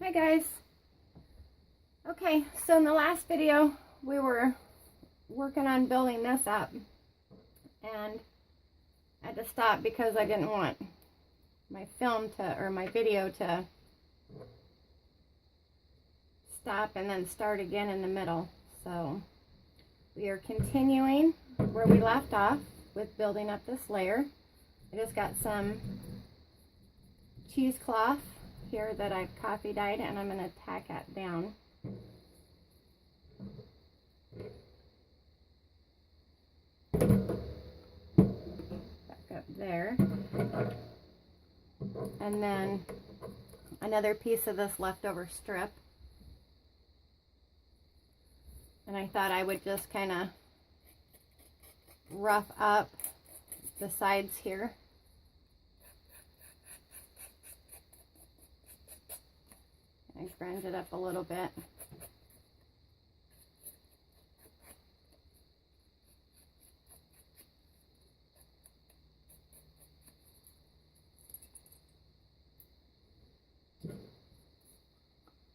Hi guys. Okay, so in the last video we were working on building this up and I had to stop because I didn't want my video to stop and then start again in the middle. So we are continuing where we left off with building up this layer. I just got some cheesecloth here that I've coffee dyed and I'm going to tack it down. Back up there. And then another piece of this leftover strip. And I thought I would just kind of rough up the sides here. I grunge it up a little bit.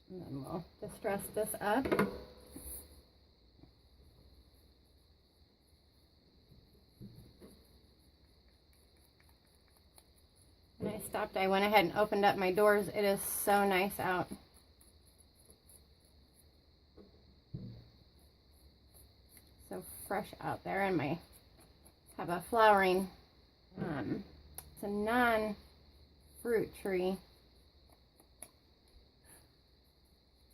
And then we'll distress this up. When I stopped, I went ahead and opened up my doors. It is so nice out. So fresh out there, and have a flowering, it's a non-fruit tree,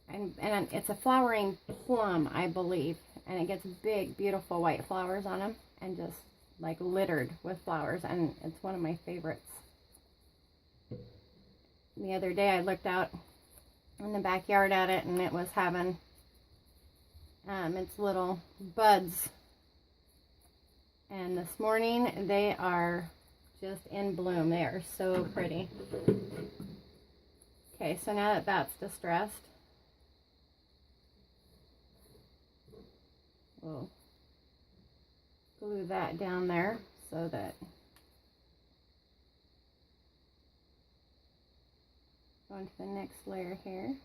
and it's a flowering plum, I believe, and it gets big, beautiful white flowers on them, and just like littered with flowers, and it's one of my favorites. The other day I looked out in the backyard at it, and it was having its little buds, and this morning they are just in bloom. They are so pretty. Okay, so now that that's distressed, we'll glue that down there so that go into the next layer here.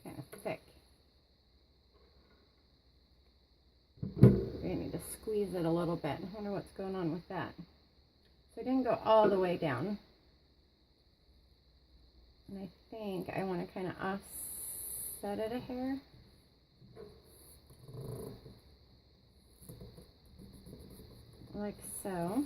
Kind of thick. We need to squeeze it a little bit. I wonder what's going on with that. So I didn't go all the way down. And I think I want to kind of offset it a hair. Like so.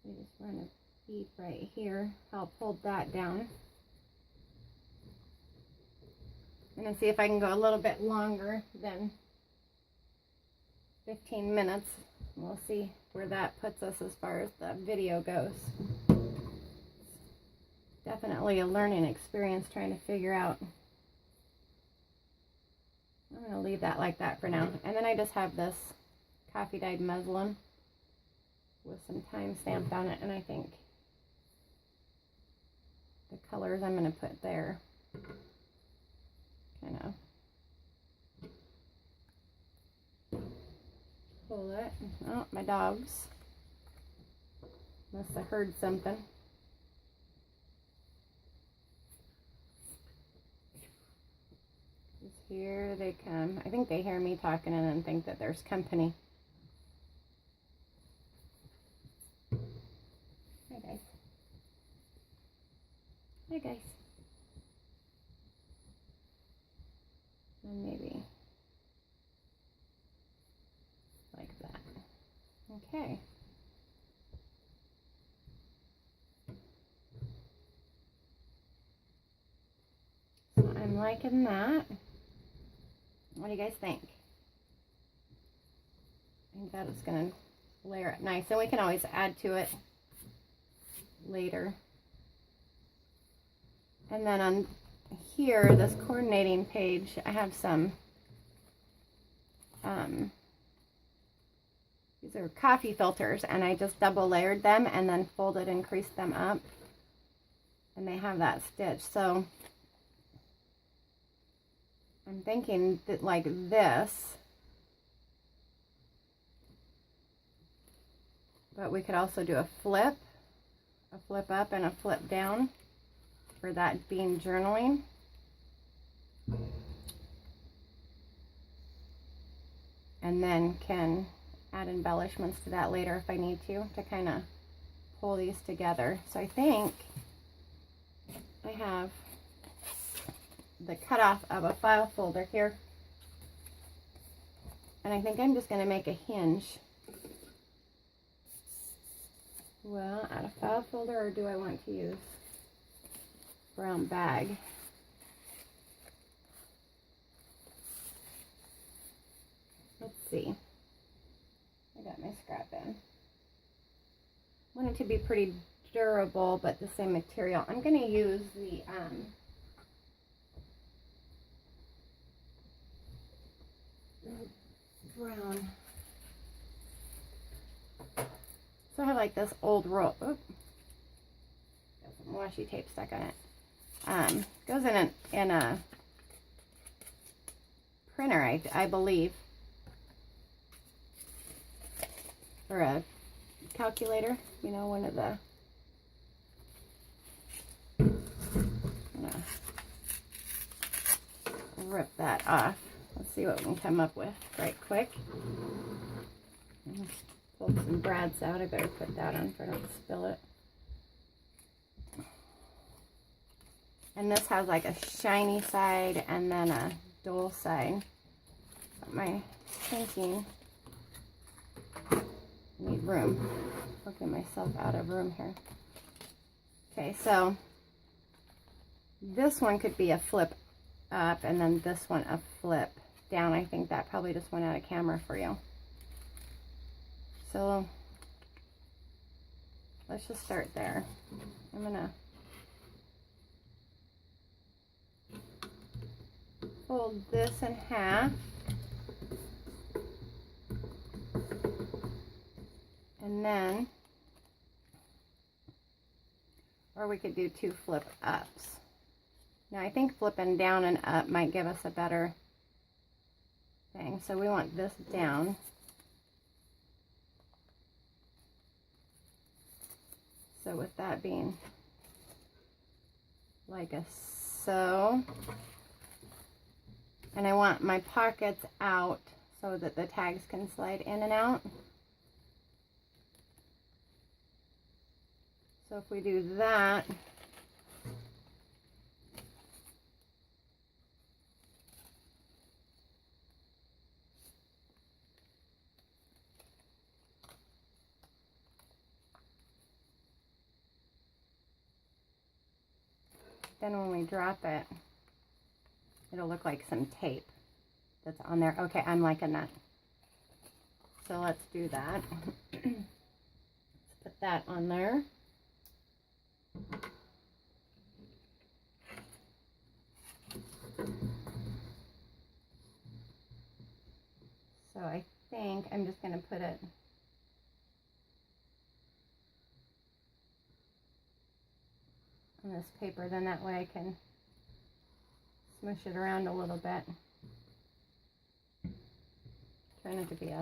We just run a bead right here, help hold that down. I'm going to see if I can go a little bit longer than 15 minutes. We'll see where that puts us as far as the video goes. Definitely a learning experience trying to figure out. I'm going to leave that like that for now. And then I just have this coffee dyed muslin with some time stamped on it, and I think the colors I'm going to put there kind of pull it. Oh, my dogs must have heard something. Here they come. I think they hear me talking and then think that there's company. Hi guys. Hi guys. And maybe like that. Okay. So I'm liking that. What do you guys think? I think that is going to layer it nice, and we can always add to it later. And then on here, this coordinating page, I have some These are coffee filters, and I just double layered them and then folded and creased them up. And they have that stitch. So I'm thinking that like this, but we could also do a flip up and a flip down for that being journaling. And then can add embellishments to that later if I need to kind of pull these together. So I think I have the cutoff of a file folder here. And I think I'm just going to make a hinge. Well, add a file folder, or do I want to use brown bag? Let's see. I got my scrap in. I want it to be pretty durable, but the same material. I'm going to use the brown. So I have like this old roll. Oop. Got some washi tape stuck on it. Goes in a printer, I believe, or a calculator. You know, one of the. I'm gonna rip that off. Let's see what we can come up with right quick. Pull some brads out. I better put that on so I don't spill it. And this has like a shiny side and then a dull side. But my thinking, need room. Working myself out of room here. Okay, so this one could be a flip up, and then this one a flip down. I think that probably just went out of camera for you. So let's just start there. I'm gonna fold this in half, and then, or we could do 2 flip ups. Now I think flipping down and up might give us a better thing. So we want this down. So with that being like a so, and I want my pockets out so that the tags can slide in and out. So if we do that, then when we drop it, it'll look like some tape that's on there. Okay, I'm liking that. So let's do that. Let's put that on there. So I think I'm just going to put it on this paper, then that way I can smush it around a little bit. Try not to be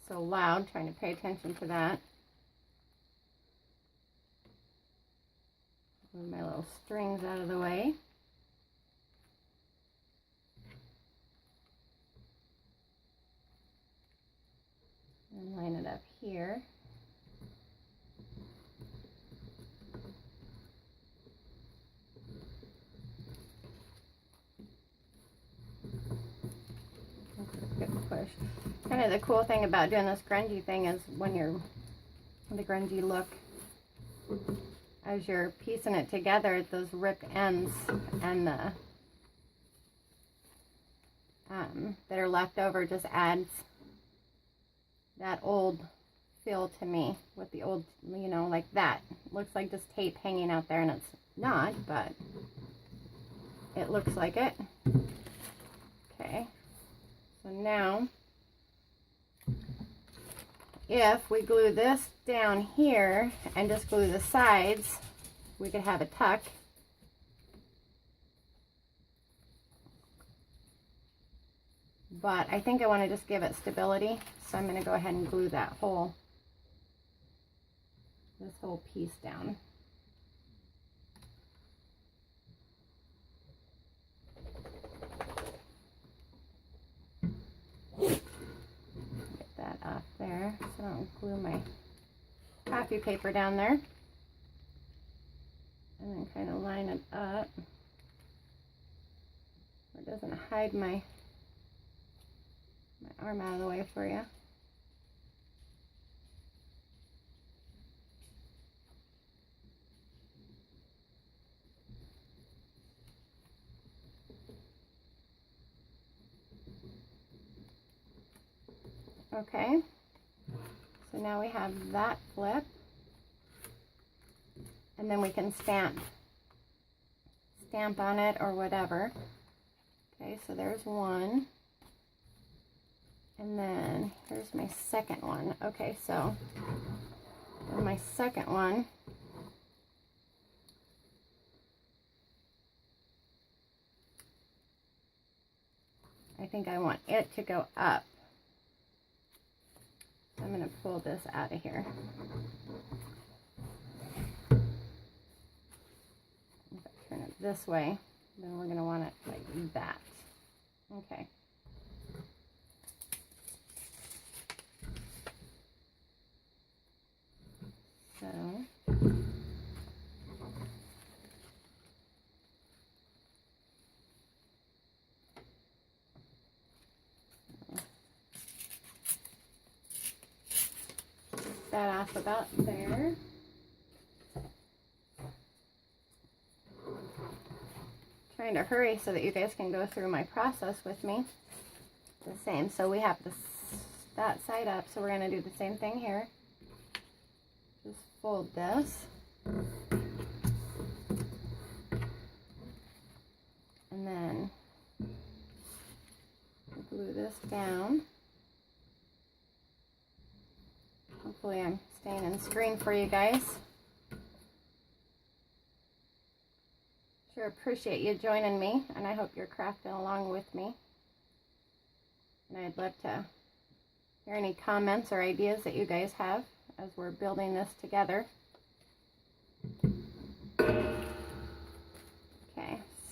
so loud, trying to pay attention to that. Move my little strings out of the way. And line it up here. Good push. Kind of the cool thing about doing this grungy thing is when you're the grungy look, as you're piecing it together, those ripped ends and the that are left over just adds that old feel to me with the old, you know, like that. Looks like just tape hanging out there, and it's not, but it looks like it. Okay, so now if we glue this down here and just glue the sides, we could have a tuck. But I think I want to just give it stability, so I'm going to go ahead and glue that this whole piece down. Get that off there so I don't glue my coffee paper down there. And then kind of line it up where it doesn't hide my arm out of the way for you. Okay, so now we have that flip, and then we can stamp on it or whatever. Okay, so there's one. And then here's my second one. Okay, so for my second one, I think I want it to go up. So I'm going to pull this out of here. If I turn it this way, then we're going to want it like that. Okay. So that off about there. Trying to hurry so that you guys can go through my process with me. The same. So we have that side up, so we're going to do the same thing here. Just fold this. And then glue this down. Hopefully I'm staying in screen for you guys. Sure appreciate you joining me, and I hope you're crafting along with me. And I'd love to hear any comments or ideas that you guys have as we're building this together. Okay,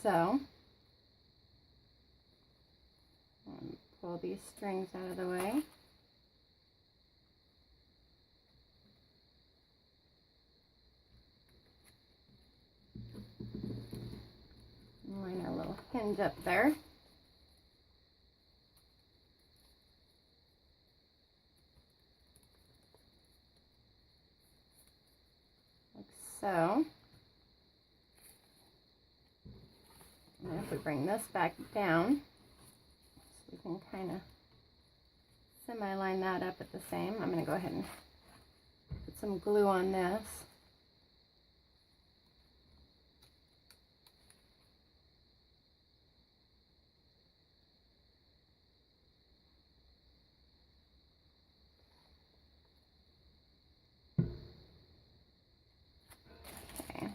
so pull these strings out of the way. Line our little hinge up there. Like so. And if we bring this back down, so we can kind of semi-line that up at the same. I'm going to go ahead and put some glue on this. Okay,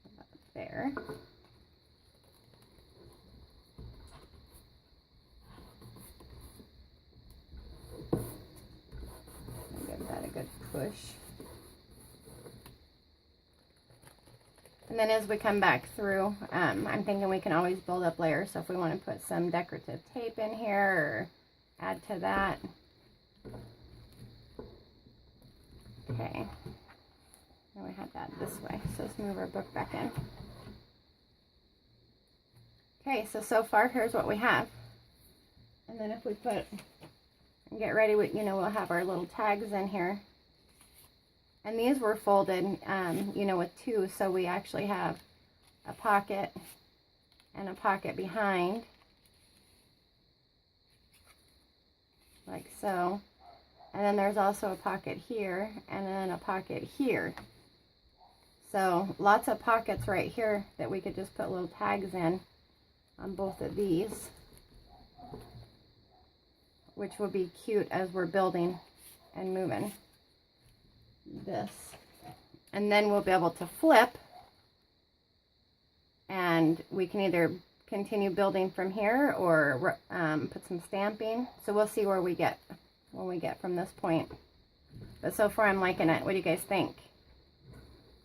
about there. Give that a good push. And then as we come back through, I'm thinking we can always build up layers. So if we want to put some decorative tape in here or add to that. Okay. Now we have that this way. So let's move our book back in. Okay, so far here's what we have. And then if we put and get ready, we'll have our little tags in here. And these were folded, with two, so we actually have a pocket and a pocket behind, like so. And then there's also a pocket here, and then a pocket here. So lots of pockets right here that we could just put little tags in on both of these, which will be cute as we're building and moving this. And then we'll be able to flip, and we can either continue building from here or put some stamping. So we'll see where we get when we get from this point. But so far I'm liking it. What do you guys think?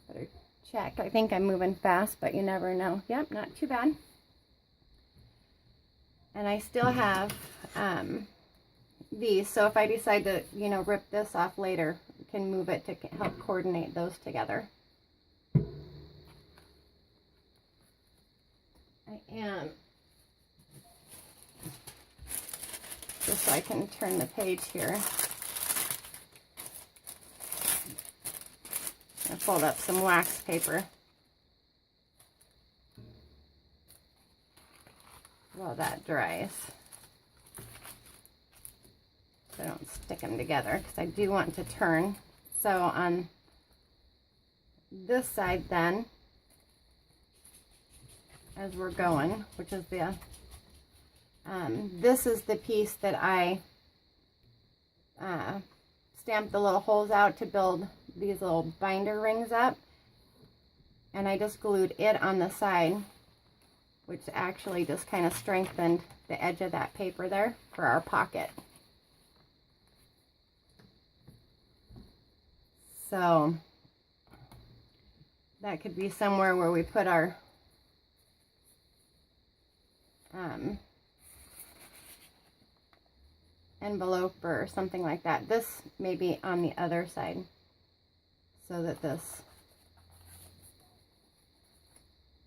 Better check. I think I'm moving fast, but you never know. Yep, not too bad. And I still have these, so if I decide to, you know, rip this off later, I can move it to help coordinate those together. I am, just so I can turn the page here, I fold up some wax paper while that dries, so I don't stick them together, because I do want to turn. So on this side then, as we're going, which is the this is the piece that I stamped the little holes out to build these little binder rings up, and I just glued it on the side, which actually just kind of strengthened the edge of that paper there for our pocket. So that could be somewhere where we put our envelope or something like that. This may be on the other side, so that this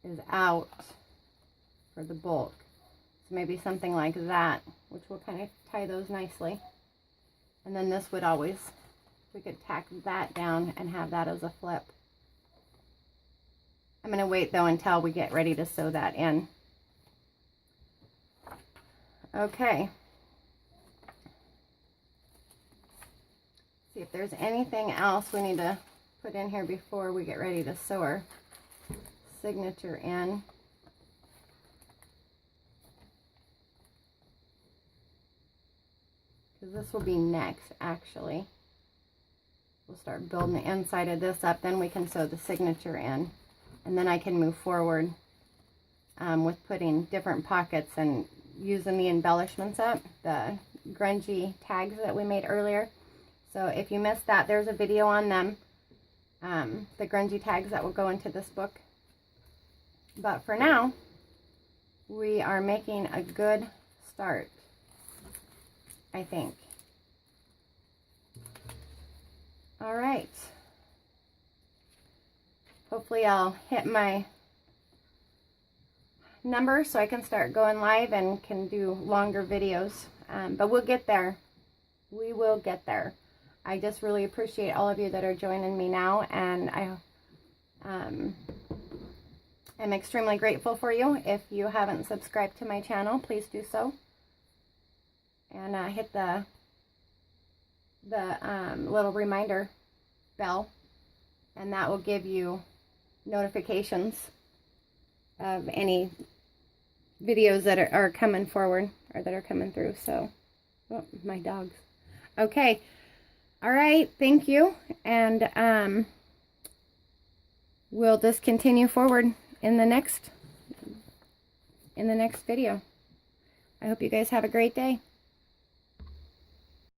is out for the bulk. So maybe something like that, which will kind of tie those nicely. And then this would always, we could tack that down and have that as a flip. I'm going to wait though until we get ready to sew that in. Okay. See if there's anything else we need to put in here before we get ready to sew our signature in. Because this will be next, actually. We'll start building the inside of this up, then we can sew the signature in. And then I can move forward with putting different pockets and using the embellishments up, the grungy tags that we made earlier. So if you missed that, there's a video on them, the grungy tags that will go into this book. But for now, we are making a good start, I think. All right. Hopefully I'll hit my number so I can start going live and can do longer videos. But we'll get there. We will get there. I just really appreciate all of you that are joining me now, and I am extremely grateful for you. If you haven't subscribed to my channel, please do so. And hit the little reminder bell, and that will give you notifications of any videos that are coming forward or that are coming through. So, oh, my dogs. Okay. All right. Thank you. And we'll just continue forward in the next video. I hope you guys have a great day.